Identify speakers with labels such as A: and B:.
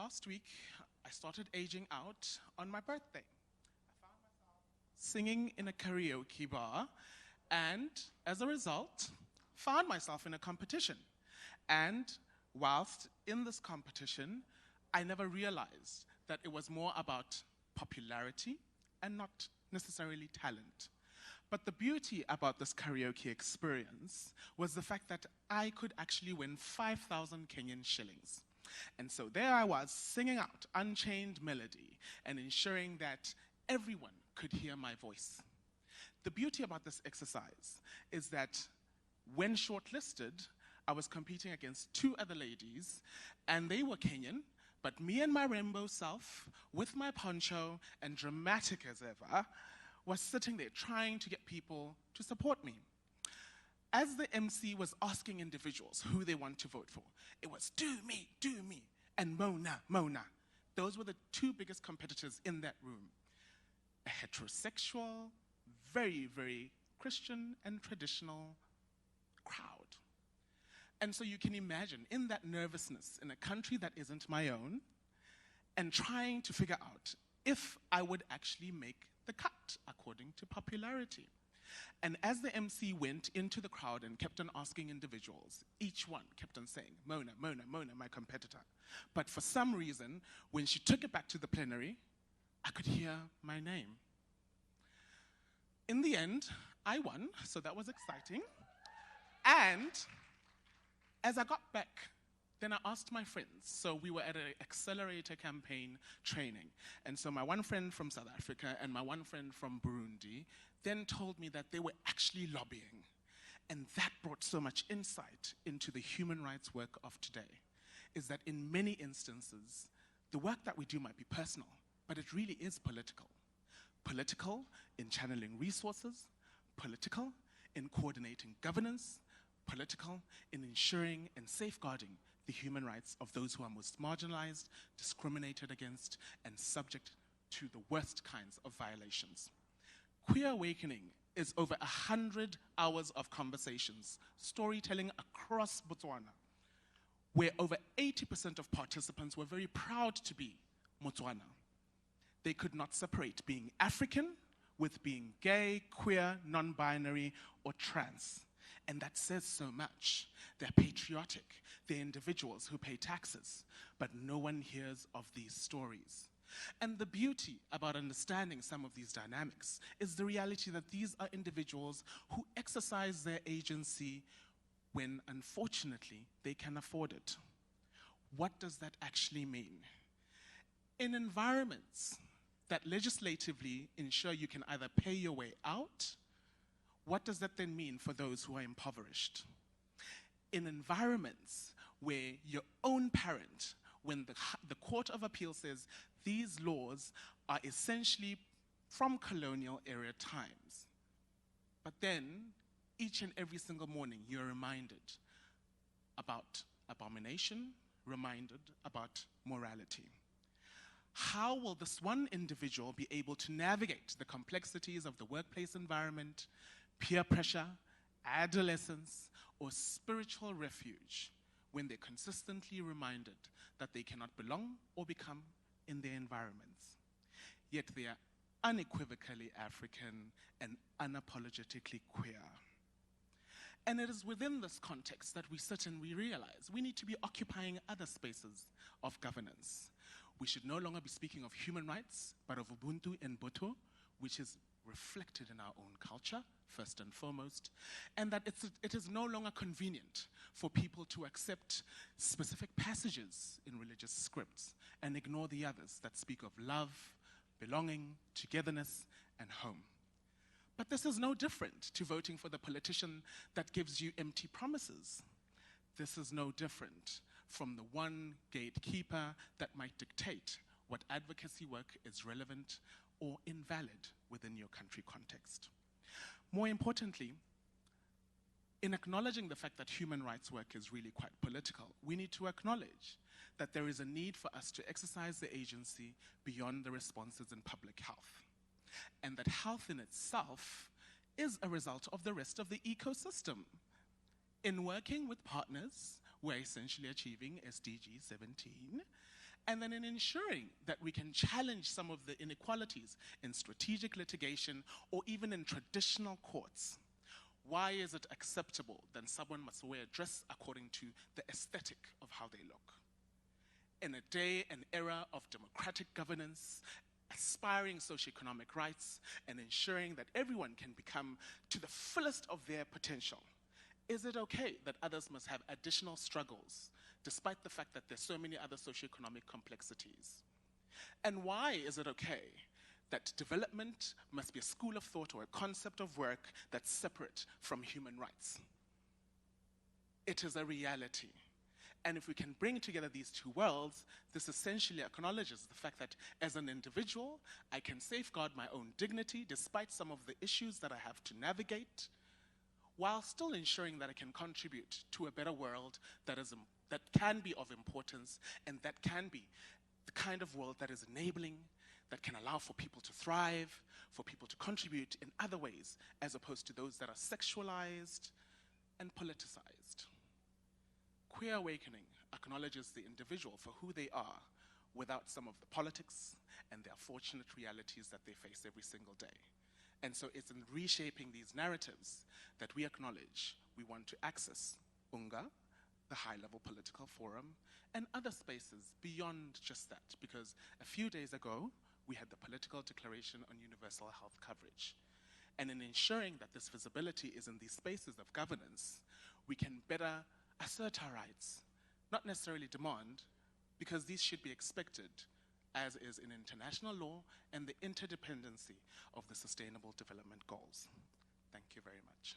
A: last week, I started aging out on my birthday. I found myself singing in a karaoke bar, and as a result, found myself in a competition. And whilst in this competition, I never realized that it was more about popularity and not necessarily talent. But the beauty about this karaoke experience was the fact that I could actually win 5,000 Kenyan shillings. And so there I was, singing out Unchained Melody and ensuring that everyone could hear my voice. The beauty about this exercise is that when shortlisted, I was competing against two other ladies, and they were Kenyan, but me and my rainbow self, with my poncho and dramatic as ever, was sitting there trying to get people to support me. As the MC was asking individuals who they want to vote for, it was do me, and Mona, Mona. Those were the two biggest competitors in that room. A heterosexual, very, very Christian and traditional crowd. And so you can imagine, in that nervousness, in a country that isn't my own, and trying to figure out if I would actually make the cut according to popularity. And as the MC went into the crowd and kept on asking individuals, each one kept on saying, Mona, Mona, Mona, my competitor. But for some reason, when she took it back to the plenary, I could hear my name. In the end, I won, so that was exciting. And as I got back, then I asked my friends. So we were at an accelerator campaign training. And so my one friend from South Africa and my one friend from Burundi then told me that they were actually lobbying. And that brought so much insight into the human rights work of today, is that in many instances, the work that we do might be personal, but it really is political. Political in channeling resources, political in coordinating governance, political in ensuring and safeguarding the human rights of those who are most marginalized, discriminated against, and subject to the worst kinds of violations. Queer Awakening is over 100 hours of conversations, storytelling across Botswana, where over 80% of participants were very proud to be Motswana. They could not separate being African with being gay, queer, non-binary, or trans. And that says so much. They're patriotic. They're individuals who pay taxes. But no one hears of these stories. And the beauty about understanding some of these dynamics is the reality that these are individuals who exercise their agency when, unfortunately, they can afford it. What does that actually mean? In environments that legislatively ensure you can either pay your way out, what does that then mean for those who are impoverished? In environments where your own parent, when the Court of Appeal says these laws are essentially from colonial era times, but then each and every single morning you're reminded about abomination, reminded about morality. How will this one individual be able to navigate the complexities of the workplace environment, peer pressure, adolescence, or spiritual refuge when they're consistently reminded that they cannot belong or become in their environments? Yet they are unequivocally African and unapologetically queer. And it is within this context that we sit and we realize we need to be occupying other spaces of governance. We should no longer be speaking of human rights, but of Ubuntu and Boto, which is reflected in our own culture, first and foremost, and that it is no longer convenient for people to accept specific passages in religious scripts and ignore the others that speak of love, belonging, togetherness, and home. But this is no different to voting for the politician that gives you empty promises. This is no different from the one gatekeeper that might dictate what advocacy work is relevant or invalid within your country context. More importantly, in acknowledging the fact that human rights work is really quite political, we need to acknowledge that there is a need for us to exercise the agency beyond the responses in public health, and that health in itself is a result of the rest of the ecosystem. In working with partners, we're essentially achieving SDG 17, And then in ensuring that we can challenge some of the inequalities in strategic litigation or even in traditional courts. Why is it acceptable that someone must wear a dress according to the aesthetic of how they look? In a day and era of democratic governance, aspiring socioeconomic rights, and ensuring that everyone can become to the fullest of their potential, is it okay that others must have additional struggles, despite the fact that there's so many other socioeconomic complexities? And why is it okay that development must be a school of thought or a concept of work that's separate from human rights? It is a reality. And if we can bring together these two worlds, this essentially acknowledges the fact that as an individual, I can safeguard my own dignity despite some of the issues that I have to navigate, while still ensuring that I can contribute to a better world that can be of importance, and that can be the kind of world that is enabling, that can allow for people to thrive, for people to contribute in other ways, as opposed to those that are sexualized and politicized. Queer awakening acknowledges the individual for who they are without some of the politics and the unfortunate realities that they face every single day. And so it's in reshaping these narratives that we acknowledge we want to access UNGA, the high-level political forum, and other spaces beyond just that. Because a few days ago, we had the political declaration on universal health coverage. And in ensuring that this visibility is in these spaces of governance, we can better assert our rights, not necessarily demand, because these should be expected, as is in international law and the interdependency of the Sustainable Development Goals. Thank you very much.